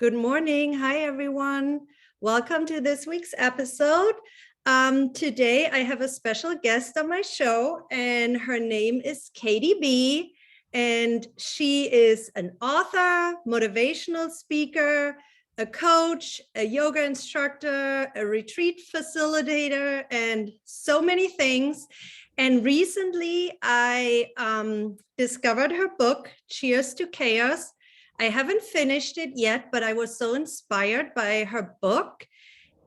Good morning. Hi, everyone. Welcome to this week's episode. Today, I have a special guest on my show, and her name is Katie B. And she is an author, motivational speaker, a coach, a yoga instructor, a retreat facilitator, and so many things. And recently, I discovered her book, Cheers to Chaos. I haven't finished it yet, but I was so inspired by her book.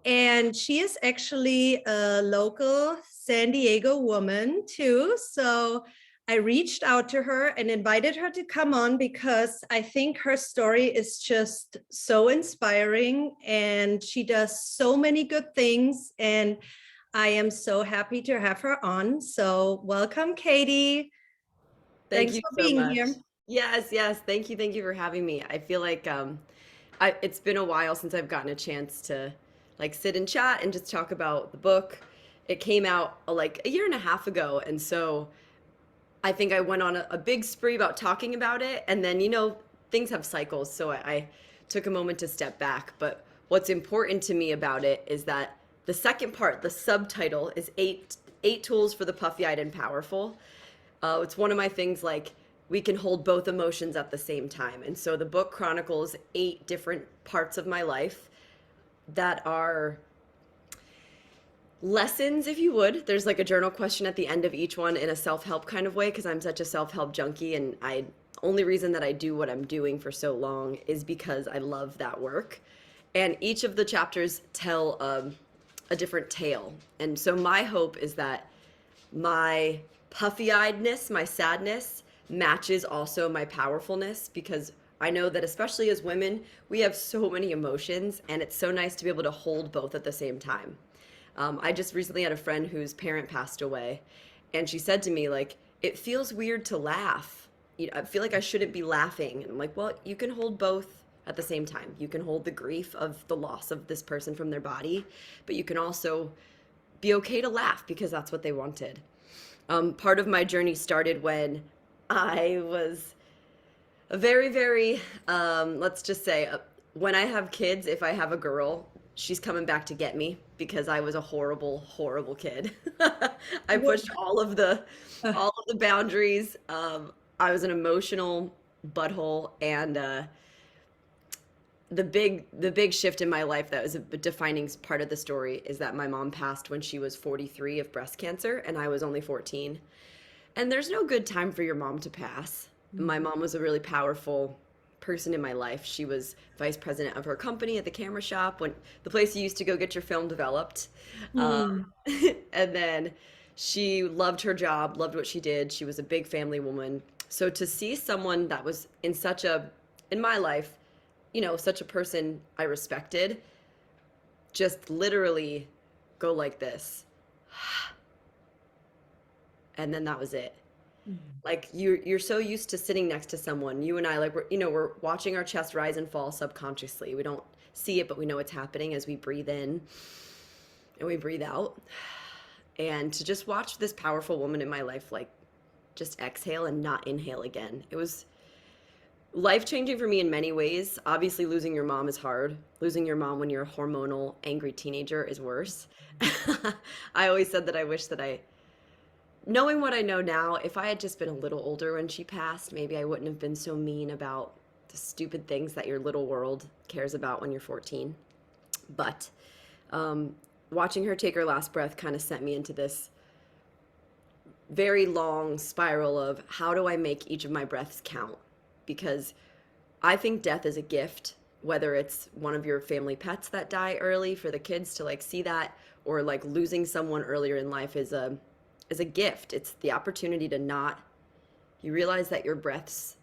And she is actually a local San Diego woman too. So I reached out to her and invited her to come on because I think her story is just so inspiring and she does so many good things. And I am so happy to have her on. So welcome, Katie. Thank Thanks you for so being much. here. Yes, yes. Thank you for having me. I feel like it's been a while since I've gotten a chance to like sit and chat and just talk about the book. It came out like a year and a half ago, and so I think I went on a big spree about talking about it, and then things have cycles, so I took a moment to step back. But what's important to me about it is that the second part, the subtitle, is eight tools for the puffy-eyed and powerful. It's one of my things like we can hold both emotions at the same time. And so the book chronicles eight different parts of my life that are lessons, if you would. There's like a journal question at the end of each one in a self-help kind of way because I'm such a self-help junkie, and I only reason that I do what I'm doing for so long is because I love that work. And each of the chapters tell a different tale. And so my hope is that my puffy-eyedness, my sadness matches also my powerfulness, because I know that especially as women, we have so many emotions, and it's so nice to be able to hold both at the same time. I just recently had a friend whose parent passed away, and she said to me, like, it feels weird to laugh. I feel like I shouldn't be laughing. And I'm like, well, you can hold both at the same time. You can hold the grief of the loss of this person from their body, but you can also be okay to laugh because that's what they wanted. Part of my journey started when I was a very, very, let's just say, when I have kids, if I have a girl, she's coming back to get me because I was a horrible, horrible kid. I pushed all of the boundaries. I was an emotional butthole, and the big shift in my life that was a defining part of the story is that my mom passed when she was 43 of breast cancer and I was only 14. And there's no good time for your mom to pass. My mom was a really powerful person in my life. She was vice president of her company at the camera shop, when the place you used to go get your film developed. Um, Mm. and then she loved her job, loved what she did. She was a big family woman. So to see someone that was in my life, such a person I respected, just literally go like this. And then that was it. Like you're so used to sitting next to someone. You and I, like, we're watching our chest rise and fall subconsciously. We don't see it, but we know it's happening as we breathe in and we breathe out. And to just watch this powerful woman in my life, like, just exhale and not inhale again. It was life changing for me in many ways. Obviously, losing your mom is hard. Losing your mom when you're a hormonal, angry teenager is worse. I always said that I wish that knowing what I know now, if I had just been a little older when she passed, maybe I wouldn't have been so mean about the stupid things that your little world cares about when you're 14. But um, watching her take her last breath kind of sent me into this very long spiral of how do I make each of my breaths count? Because I think death is a gift, whether it's one of your family pets that die early for the kids to like see that, or like losing someone earlier in life is a gift. It's the opportunity to not you realize that your breaths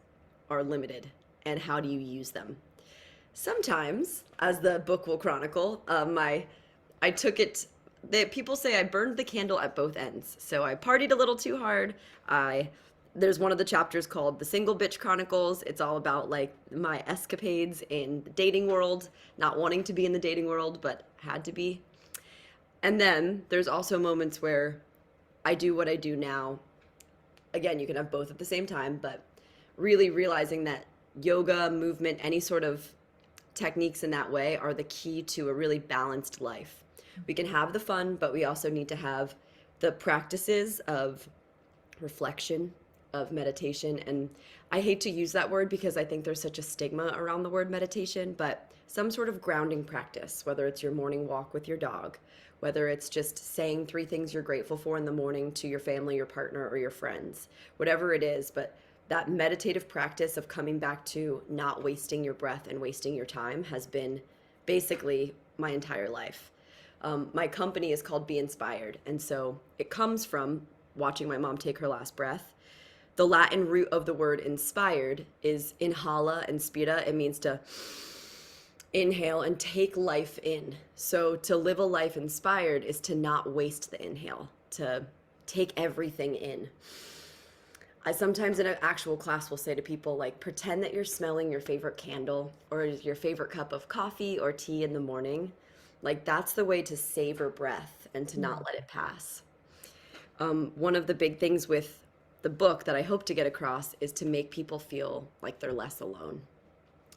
are limited, and how do you use them? Sometimes, as the book will chronicle, I took it. People say I burned the candle at both ends. So I partied a little too hard. I There's one of the chapters called "The Single Bitch Chronicles." It's all about like my escapades in the dating world, not wanting to be in the dating world, but had to be. And then there's also moments where I do what I do now. Again, you can have both at the same time, but really realizing that yoga, movement, any sort of techniques in that way are the key to a really balanced life. We can have the fun, but we also need to have the practices of reflection, of meditation. And I hate to use that word because I think there's such a stigma around the word meditation, but some sort of grounding practice, whether it's your morning walk with your dog, whether it's just saying 3 things you're grateful for in the morning to your family, your partner, or your friends, whatever it is. But that meditative practice of coming back to not wasting your breath and wasting your time has been basically my entire life. My company is called Be Inspired. And so it comes from watching my mom take her last breath. The Latin root of the word inspired is inhala and spira. It means to inhale and take life in. So to live a life inspired is to not waste the inhale, to take everything in. I sometimes in an actual class will say to people, like, pretend that you're smelling your favorite candle or your favorite cup of coffee or tea in the morning. Like, that's the way to savor breath and to not let it pass. One of the big things with the book that I hope to get across is to make people feel like they're less alone.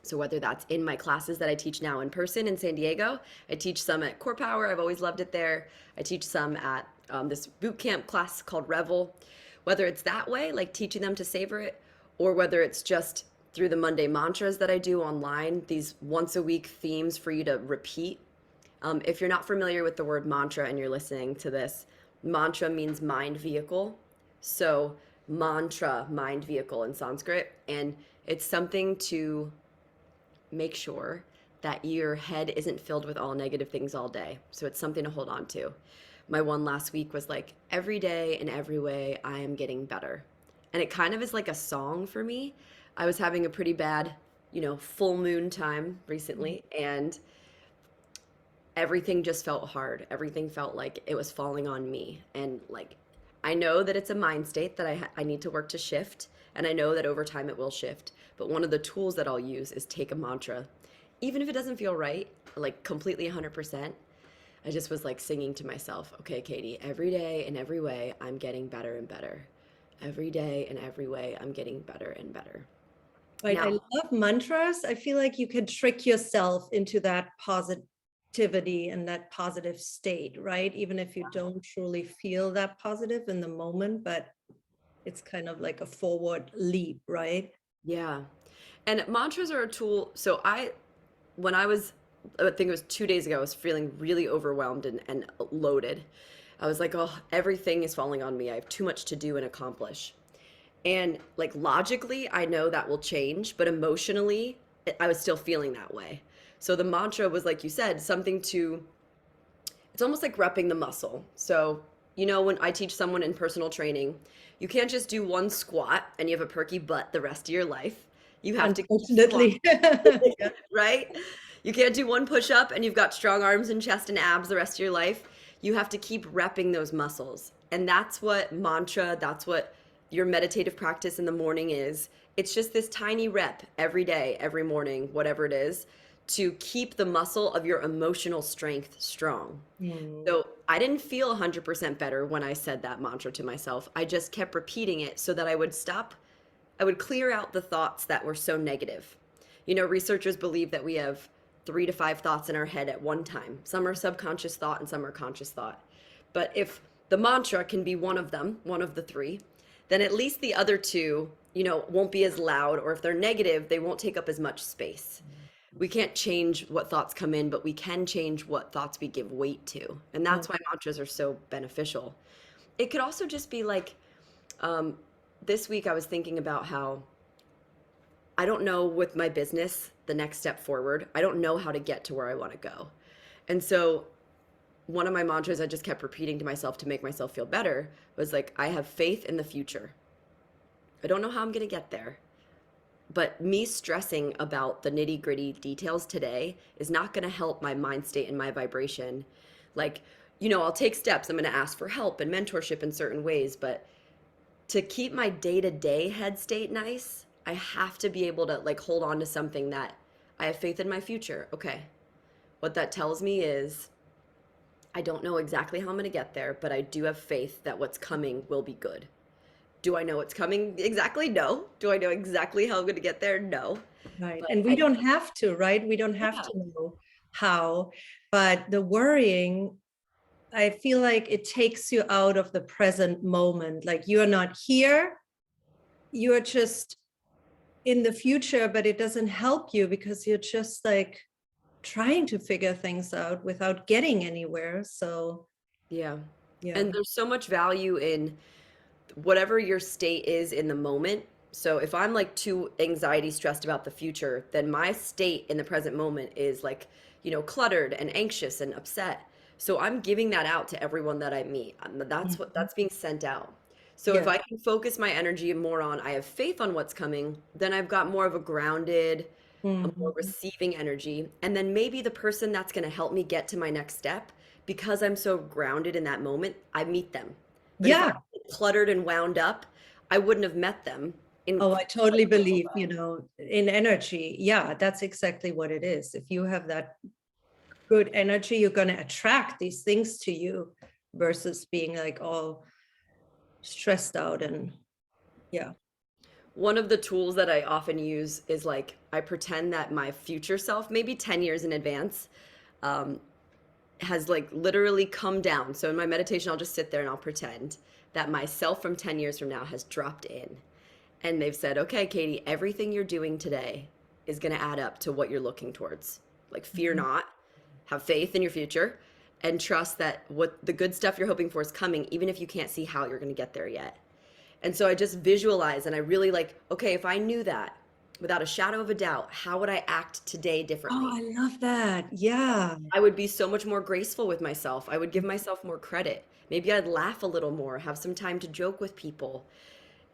So whether that's in my classes that I teach now in person in San Diego, I teach some at Core Power. I've always loved it there. I teach some at this boot camp class called Revel. Whether it's that way, like teaching them to savor it, or whether it's just through the Monday mantras that I do online, these once a week themes for you to repeat. If you're not familiar with the word mantra and you're listening to this, mantra means mind vehicle. So mantra, mind vehicle in Sanskrit. And it's something to make sure that your head isn't filled with all negative things all day. So it's something to hold on to. My one last week was like, every day in every way, I am getting better. And it kind of is like a song for me. I was having a pretty bad, full moon time recently, and everything just felt hard. Everything felt like it was falling on me. And like, I know that it's a mind state that I need to work to shift. And I know that over time it will shift. But one of the tools that I'll use is take a mantra. Even if it doesn't feel right, like completely 100%, I just was like singing to myself, okay, Katie, every day in every way, I'm getting better and better. Every day in every way, I'm getting better and better. Right. I Now, love mantras. I feel like you can trick yourself into that positivity and that positive state, right? Even if you don't truly feel that positive in the moment, but it's kind of like a forward leap, right? yeah. And mantras are a tool. So when I think it was 2 days ago, I was feeling really overwhelmed and loaded. I was like, oh, everything is falling on me. I have too much to do and accomplish. And like logically, I know that will change, but emotionally, I was still feeling that way. So the mantra was, like you said, it's almost like repping the muscle. So, when I teach someone in personal training, you can't just do one squat and you have a perky butt the rest of your life. You have to keep Unfortunately. Yeah. right? You can't do one push up and you've got strong arms and chest and abs the rest of your life. You have to keep repping those muscles. And that's what mantra, that's what your meditative practice in the morning is. It's just this tiny rep every day, every morning, whatever it is, to keep the muscle of your emotional strength strong. Mm. So I didn't feel 100% better when I said that mantra to myself. I just kept repeating it so that I would clear out the thoughts that were so negative. Researchers believe that we have 3 to 5 thoughts in our head at one time. Some are subconscious thought and some are conscious thought. But if the mantra can be one of them, one of the 3, then at least the other 2, won't be as loud, or if they're negative, they won't take up as much space. We can't change what thoughts come in, but we can change what thoughts we give weight to. And that's why mantras are so beneficial. It could also just be like, this week I was thinking about how I don't know with my business the next step forward. I don't know how to get to where I want to go. And so one of my mantras I just kept repeating to myself to make myself feel better was like, I have faith in the future. I don't know how I'm going to get there. But me stressing about the nitty gritty details today is not going to help my mind state and my vibration. Like, I'll take steps. I'm going to ask for help and mentorship in certain ways. But to keep my day to day head state nice, I have to be able to like hold on to something that I have faith in my future. Okay. What that tells me is I don't know exactly how I'm going to get there, but I do have faith that what's coming will be good. Do I know what's coming exactly? No. Do I know exactly how I'm going to get there? No. Right. But And we I, don't have to, right? We don't have yeah, to know how, but the worrying, I feel like it takes you out of the present moment. Like you're not here, you're just in the future, but it doesn't help you because you're just like trying to figure things out without getting anywhere. So, yeah. yeah. And there's so much value in whatever your state is in the moment. So if I'm like too anxiety stressed about the future, then my state in the present moment is like, cluttered and anxious and upset. So I'm giving that out to everyone that I meet. Mhm. That's being sent out. So if Yeah. I can focus my energy more on I have faith on what's coming, then I've got more of a grounded, a more Mhm. receiving energy. And then maybe the person that's going to help me get to my next step, because I'm so grounded in that moment, I meet them. But if I'm Yeah. cluttered and wound up, I wouldn't have met them in Oh, I quite totally so believe, well. in energy. Yeah, that's exactly what it is. If you have that good energy, you're going to attract these things to you versus being like all stressed out and yeah. One of the tools that I often use is like I pretend that my future self, maybe 10 years in advance, um, has like literally come down. So in my meditation, I'll just sit there and I'll pretend that myself from 10 years from now has dropped in. And they've said, okay, Katie, everything you're doing today is going to add up to what you're looking towards. Like, fear Mhm. not, have faith in your future, and trust that what the good stuff you're hoping for is coming, even if you can't see how you're going to get there yet. And so I just visualize and I really like, okay, if I knew that without a shadow of a doubt, how would I act today Oh, differently? I love that. Yeah. I would be so much more graceful with myself. I would give myself more credit. Maybe I'd laugh a little more, have some time to joke with people.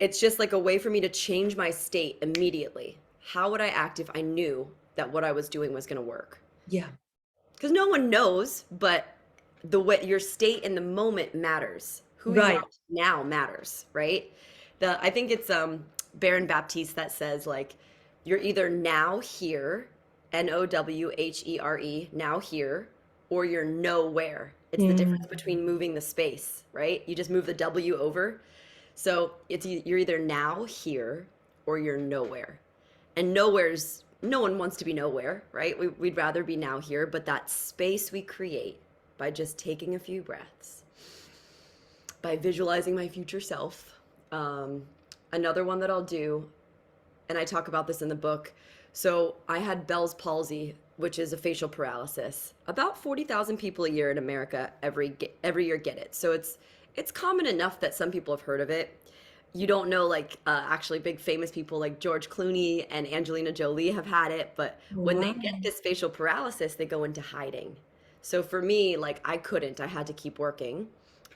It's just like a way for me to change my state immediately. How would I act if I knew that what I was doing was going to work? Yeah. Because no one knows, but the way your state in the moment matters. Who you are Right. now matters, right? I think it's Baron Baptiste that says like you're either now here, Nowhere, now here, or you're nowhere. It's the difference Mm. between moving the space, right? You just move the W over. So you're either now here or you're nowhere. And nowhere's no one wants to be nowhere, right? We'd rather be now here, but that space we create by just taking a few breaths, by visualizing my future self. Um, Another one that I'll do, and I talk about this in the book. So I had Bell's palsy, which is a facial paralysis. About 40,000 people a year in America every year get it. So it's common enough that some people have heard of it. You don't know like actually big famous people like George Clooney and Angelina Jolie have had it, but when they get Wow. this facial paralysis, they go into hiding. So for me, like I couldn't. I had to keep working.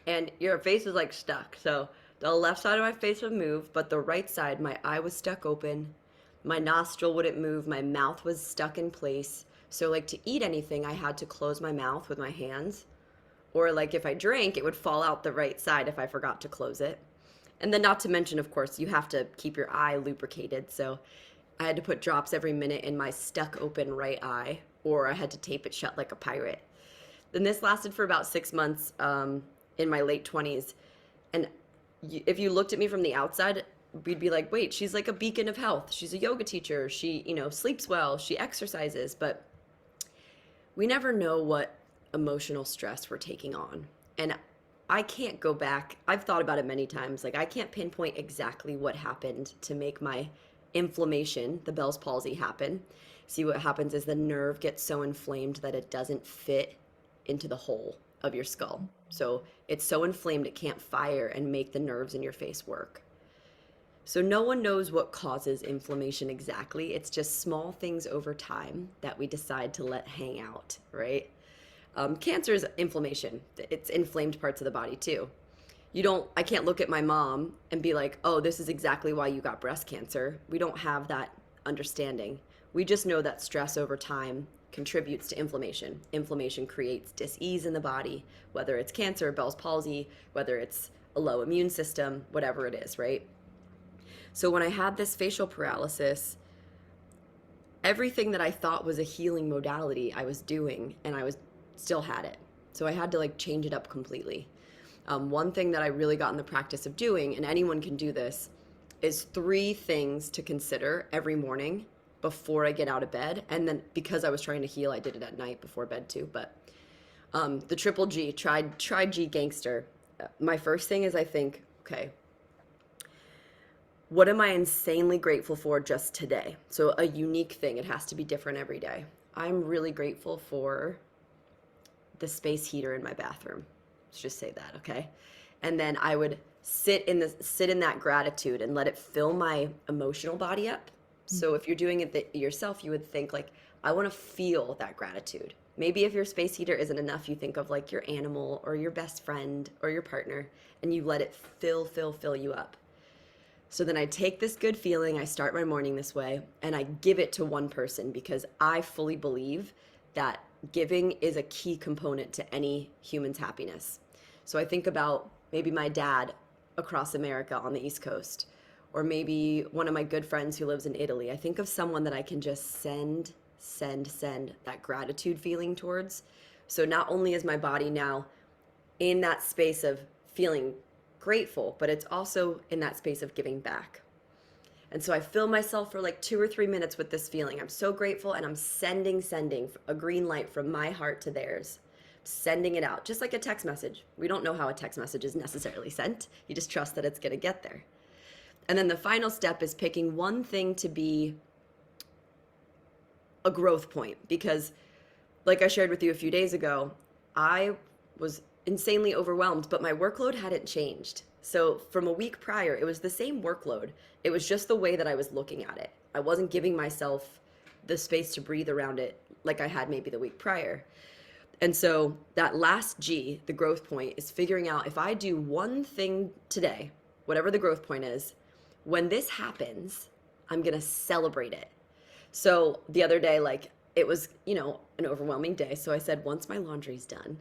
And your face is like stuck. So the left side of my face would move, but the right side, my eye was stuck open. My nostril wouldn't move. My mouth was stuck in place. So, like, to eat anything, I had to close my mouth with my hands. Or, like, if I drank, it would fall out the right side if I forgot to close it. And then, not to mention, of course, you have to keep your eye lubricated. So, I had to put drops every minute in my stuck open right eye, or I had to tape it shut like a pirate. Then this lasted for about 6 months in my late 20s. And if you looked at me from the outside, we'd be like, wait, she's like a beacon of health. She's a yoga teacher. She, sleeps well. She exercises. But we never know what emotional stress we're taking on. And I can't go back. I've thought about it many times. Like, I can't pinpoint exactly what happened to make my inflammation, the Bell's palsy, happen. See, what happens is the nerve gets so inflamed that it doesn't fit into the hole of your skull. So it's so inflamed it can't fire and make the nerves in your face work. So no one knows what causes inflammation exactly. It's just small things over time that we decide to let hang out, right? Cancer is inflammation. It's inflamed parts of the body too. I can't look at my mom and be like, oh, this is exactly why you got breast cancer. We don't have that understanding. We just know that stress over time contributes to inflammation. Inflammation creates dis-ease in the body, whether it's cancer, Bell's palsy, whether it's a low immune system, whatever it is, right? So when I had this facial paralysis, everything that I thought was a healing modality I was doing, and I was still had it. So I had to like change it up completely. One thing that I really got in the practice of doing, and anyone can do this, is 3 things to consider every morning before I get out of bed. And then because I was trying to heal, I did it at night before bed too. But the triple G, tried G gangster. My first thing is I think, okay, what am I insanely grateful for just today? So a unique thing. It has to be different every day. I'm really grateful for the space heater in my bathroom. Let's just say that, okay? And then I would sit in that gratitude and let it fill my emotional body up. So if you're doing it yourself, you would think like, I want to feel that gratitude. Maybe if your space heater isn't enough, you think of like your animal or your best friend or your partner, and you let it fill you up. So then I take this good feeling, I start my morning this way, and I give it to one person because I fully believe that giving is a key component to any human's happiness. So I think about maybe my dad across America on the East Coast, or maybe one of my good friends who lives in Italy. I think of someone that I can just send that gratitude feeling towards. So not only is my body now in that space of feeling grateful, but it's also in that space of giving back. And so I fill myself for like 2 or 3 minutes with this feeling. I'm so grateful, and I'm sending a green light from my heart to theirs, sending it out, just like a text message. We don't know how a text message is necessarily sent. You just trust that it's going to get there. And then the final step is picking one thing to be a growth point, because like I shared with you a few days ago, I was insanely overwhelmed, but my workload hadn't changed. So from a week prior, it was the same workload. It was just the way that I was looking at it. I wasn't giving myself the space to breathe around it like I had maybe the week prior. And so that last G, the growth point, is figuring out if I do one thing today, whatever the growth point is, when this happens, I'm going to celebrate it. So the other day, like it was, an overwhelming day. So I said, once my laundry's done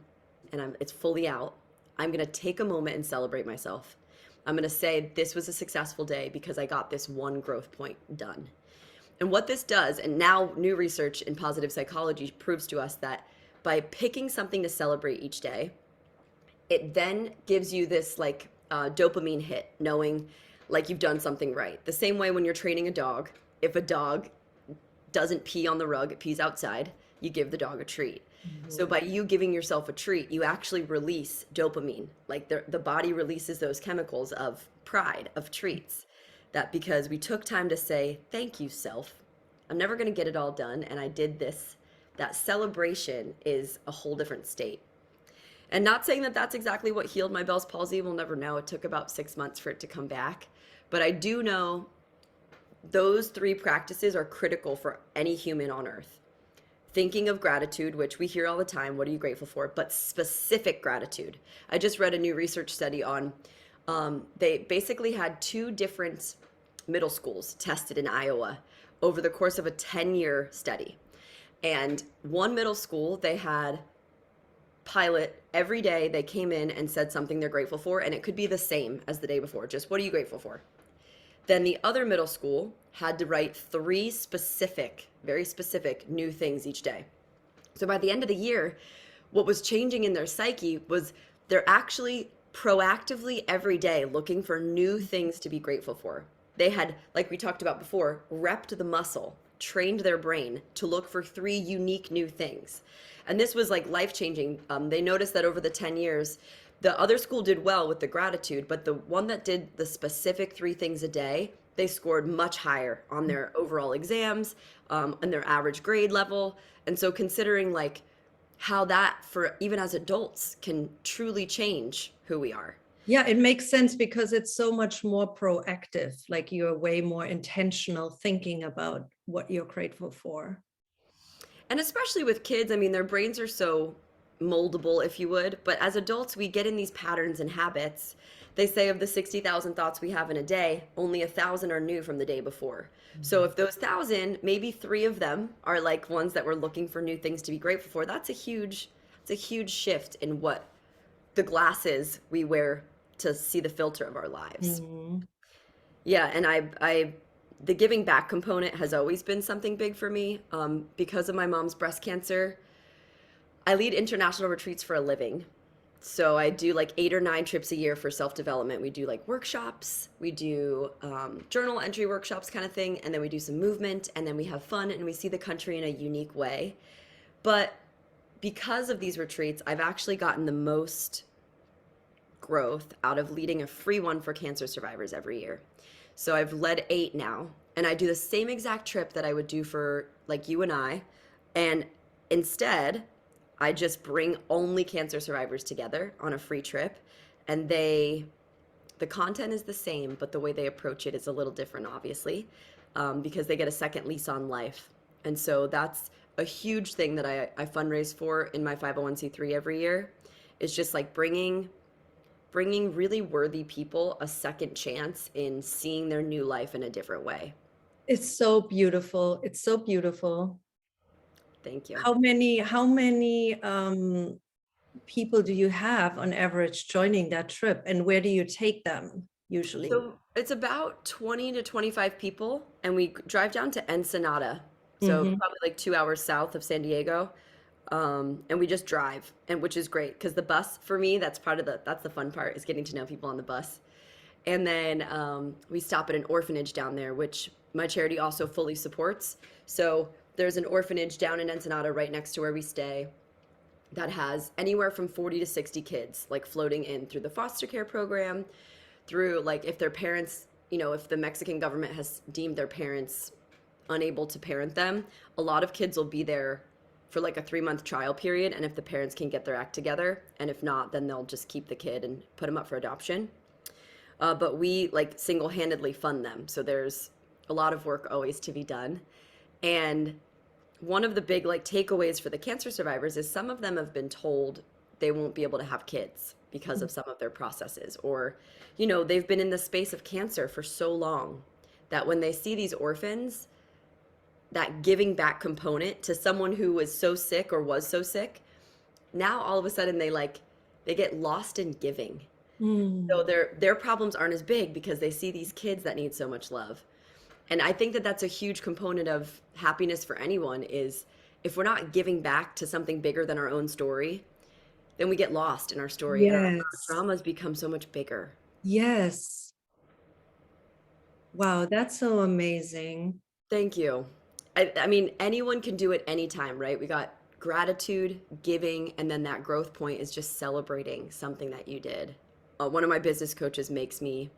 and it's fully out, I'm going to take a moment and celebrate myself. I'm going to say this was a successful day because I got this one growth point done. And what this does, and now new research in positive psychology proves to us that by picking something to celebrate each day, it then gives you this like dopamine hit, knowing like you've done something right. The same way when you're training a dog, if a dog doesn't pee on the rug, it pees outside, you give the dog a treat. Mm-hmm. So by you giving yourself a treat, you actually release dopamine. Like the body releases those chemicals of pride, of treats. That because we took time to say, thank you, self. I'm never going to get it all done, and I did this. That celebration is a whole different state. And not saying that that's exactly what healed my Bell's palsy. We'll never know. It took about 6 months for it to come back. But I do know those 3 practices are critical for any human on earth. Thinking of gratitude, which we hear all the time, what are you grateful for? But specific gratitude. I just read a new research study on, they basically had 2 different middle schools tested in Iowa over the course of a 10-year study. And one middle school, they had pilot every day. They came in and said something they're grateful for, and it could be the same as the day before. Just what are you grateful for? Then the other middle school had to write 3 specific, very specific new things each day. So by the end of the year, what was changing in their psyche was they're actually proactively every day looking for new things to be grateful for. They had, like we talked about before, repped the muscle, trained their brain to look for 3 unique new things. And this was like life-changing. They noticed that over the 10 years, the other school did well with the gratitude, but the one that did the specific 3 things a day, they scored much higher on their overall exams, and their average grade level. And so considering like how that for even as adults can truly change who we are. Yeah, it makes sense because it's so much more proactive. Like you're way more intentional thinking about what you're grateful for. And especially with kids, I mean, their brains are so moldable, if you would. But as adults, we get in these patterns and habits. They say of the 60,000 thoughts we have in a day, only 1,000 are new from the day before. Mm-hmm. So if those 1,000, maybe 3 of them are like ones that we're looking for new things to be grateful for. It's a huge shift in what the glasses we wear to see the filter of our lives. Mm-hmm. Yeah, and the giving back component has always been something big for me. Because of my mom's breast cancer, I lead international retreats for a living. So I do like 8 or 9 trips a year for self-development. We do like workshops, we do journal entry workshops kind of thing, and then we do some movement, and then we have fun and we see the country in a unique way. But because of these retreats, I've actually gotten the most growth out of leading a free one for cancer survivors every year. So I've led 8 now, and I do the same exact trip that I would do for like you and I. And instead, I just bring only cancer survivors together on a free trip, and the content is the same, but the way they approach it is a little different, obviously, because they get a second lease on life. And so that's a huge thing that I fundraise for in my 501(c)(3) every year, is just like bringing really worthy people a second chance in seeing their new life in a different way. It's so beautiful. It's so beautiful. Thank you. How many people do you have on average joining that trip, and where do you take them usually? So it's about 20 to 25 people, and we drive down to Ensenada. So Hmm. probably like 2 hours south of San Diego. And we just drive, and which is great because the bus for me, that's the fun part, is getting to know people on the bus. And then we stop at an orphanage down there, which my charity also fully supports. So there's an orphanage down in Ensenada right next to where we stay that has anywhere from 40 to 60 kids like floating in through the foster care program, through like if their parents, if the Mexican government has deemed their parents unable to parent them, a lot of kids will be there for like a 3-month trial period. And if the parents can get their act together, and if not, then they'll just keep the kid and put him up for adoption. But we like single-handedly fund them. So there's a lot of work always to be done. And one of the big like takeaways for the cancer survivors is some of them have been told they won't be able to have kids because of some of their processes, or they've been in the space of cancer for so long that when they see these orphans, that giving back component to someone who was so sick or was so sick, now all of a sudden they get lost in giving. So Mm. their problems aren't as big because they see these kids that need so much love. And I think that that's a huge component of happiness for anyone, is if we're not giving back to something bigger than our own story, then we get lost in our story, and our Yes. traumas become so much bigger. Yes. Wow, that's so amazing. Thank you. I mean, anyone can do it anytime, right? We got gratitude, giving, and then that growth point is just celebrating something that you did. One of my business coaches makes me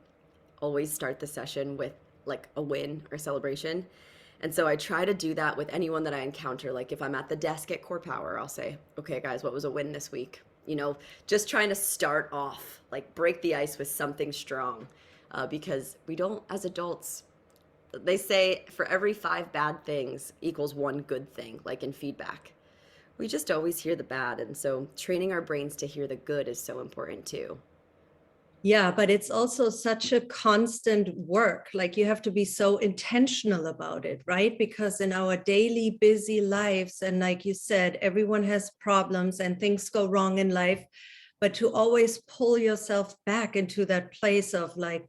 always start the session with like a win or celebration. And so I try to do that with anyone that I encounter. Like if I'm at the desk at Core Power, I'll say, okay, guys, what was a win this week? Just trying to start off, like break the ice with something strong. Because we don't, as adults, they say for every 5 bad things equals 1 good thing, like in feedback. We just always hear the bad. And so training our brains to hear the good is so important too. Yeah, but it's also such a constant work. Like you have to be so intentional about it, right? Because in our daily busy lives, and like you said, everyone has problems and things go wrong in life, but to always pull yourself back into that place of like,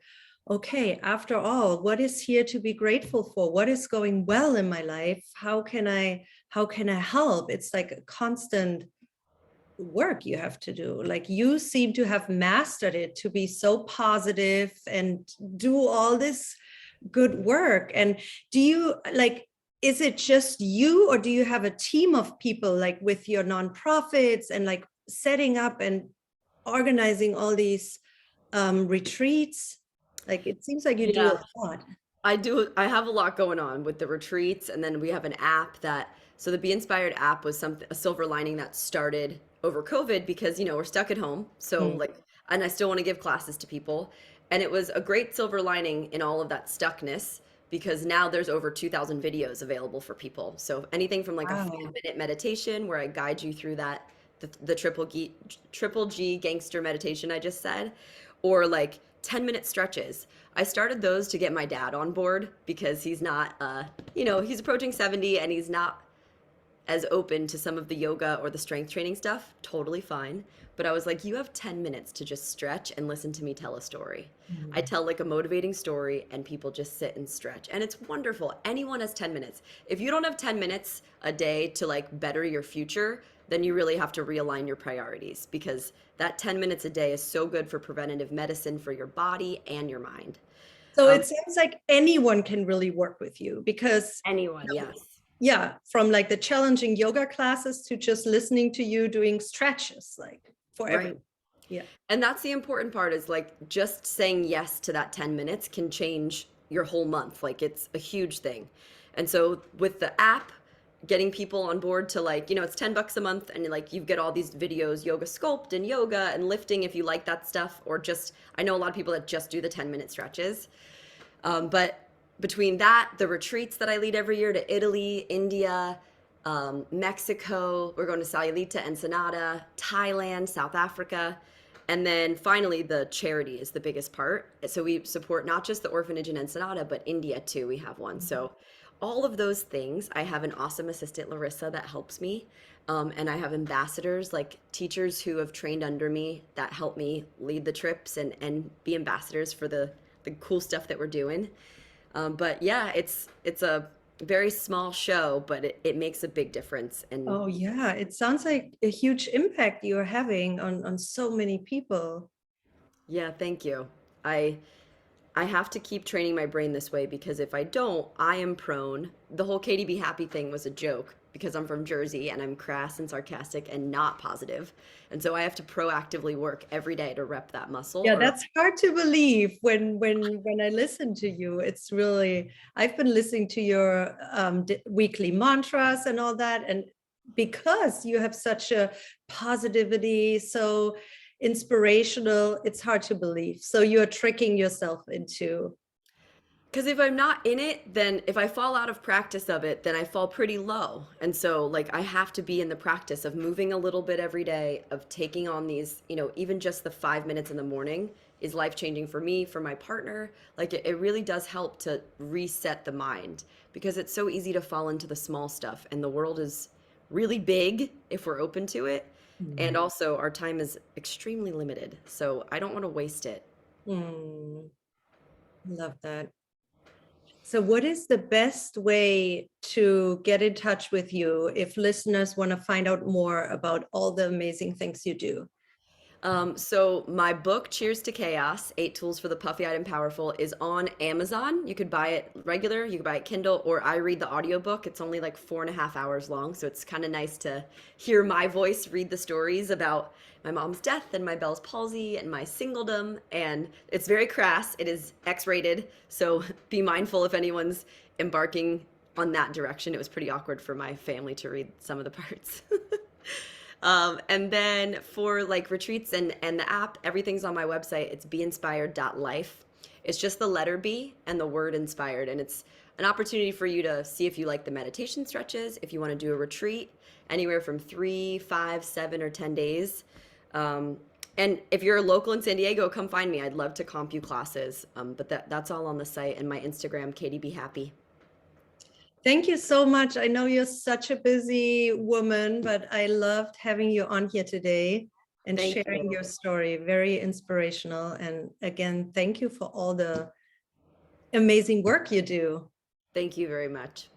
okay, after all, what is here to be grateful for? What is going well in my life? How can I help? It's like a constant work you have to do. Like you seem to have mastered it, to be so positive and do all this good work. And do you like, is it just you, or do you have a team of people like with your nonprofits and like setting up and organizing all these retreats? Like it seems like you do Yeah. a lot. I do. I have a lot going on with the retreats, and then we have an app that. So the Be Inspired app was a silver lining that started over COVID because we're stuck at home. So Mm. like, and I still want to give classes to people, and it was a great silver lining in all of that stuckness because now there's over 2,000 videos available for people. So anything from like a Wow. 5-minute meditation where I guide you through that the triple G gangster meditation I just said, or like 10-minute stretches. I started those to get my dad on board because he's not, he's approaching 70 and he's not as open to some of the yoga or the strength training stuff. Totally fine. But I was like, you have 10 minutes to just stretch and listen to me tell a story. I Mm. tell like a motivating story and people just sit and stretch. And it's wonderful. Anyone has 10 minutes. If you don't have 10 minutes a day to like better your future, then you really have to realign your priorities, because that 10 minutes a day is so good for preventative medicine for your body and your mind. So Um, it sounds like anyone can really work with you because, anyone, yes. yeah, from like the challenging yoga classes to just listening to you doing stretches, like for Right. everyone. Yeah. And that's the important part, is like just saying yes to that 10 minutes can change your whole month. Like it's a huge thing. And so with the app, getting people on board to, like, it's $10 a month, and like you get all these videos, yoga sculpt and yoga and lifting, if you like that stuff, or just, I know a lot of people that just do the 10-minute stretches. But between that, the retreats that I lead every year to Italy, India, Mexico, we're going to Sayulita, Ensenada, Thailand, South Africa. And then finally, the charity is the biggest part. So we support not just the orphanage in Ensenada, but India too. We have one. So all of those things, I have an awesome assistant, Larissa, that helps me. And I have ambassadors, like teachers who have trained under me, that help me lead the trips and be ambassadors for the cool stuff that we're doing. But yeah, it's a very small show, but it makes a big difference. And Oh yeah, it sounds like a huge impact you're having on so many people. yeah, thank you. I I have to keep training my brain this way, because if I don't, I am prone. The whole Katie Be Happy thing was a joke, because I'm from Jersey and I'm crass and sarcastic and not positive. And so I have to proactively work every day to rep that muscle, Yeah, or that's hard to believe when I listen to you. It's really, I've been listening to your weekly mantras and all that, and because you have such a positivity, so inspirational, it's hard to believe. So you're tricking yourself into. because if I'm not in it, then if I fall out of practice of it, then I fall pretty low. And so, like, I have to be in the practice of moving a little bit every day, of taking on these, even just the 5 minutes in the morning is life changing for me, for my partner. Like, it really does help to reset the mind, because it's so easy to fall into the small stuff. And the world is really big if we're open to it. And also, our time is extremely limited. So, I don't want to waste it. Mm, love that. So, what is the best way to get in touch with you if listeners want to find out more about all the amazing things you do? So my book, Cheers to Chaos, 8 Tools for the Puffy-Eyed and Powerful, is on Amazon. You could buy it regular, you could buy it Kindle, or I read the audiobook. It's only like 4.5 hours long, so it's kind of nice to hear my voice read the stories about my mom's death and my Bell's palsy and my singledom. And it's very crass. It is X-rated, so be mindful if anyone's embarking on that direction. It was pretty awkward for my family to read some of the parts. And then for like retreats and the app, everything's on my website. It's beinspired.life. It's just the letter B and the word inspired. And it's an opportunity for you to see if you like the meditation stretches, if you want to do a retreat, anywhere from 3, 5, 7, or 10 days. And if you're local in San Diego, come find me. I'd love to comp you classes. But that's all on the site, and my Instagram, Katie Be Happy. Thank you so much. I know you're such a busy woman, but I loved having you on here today and Thank sharing you. your story. Very inspirational. And again, thank you for all the amazing work you do. Thank you very much.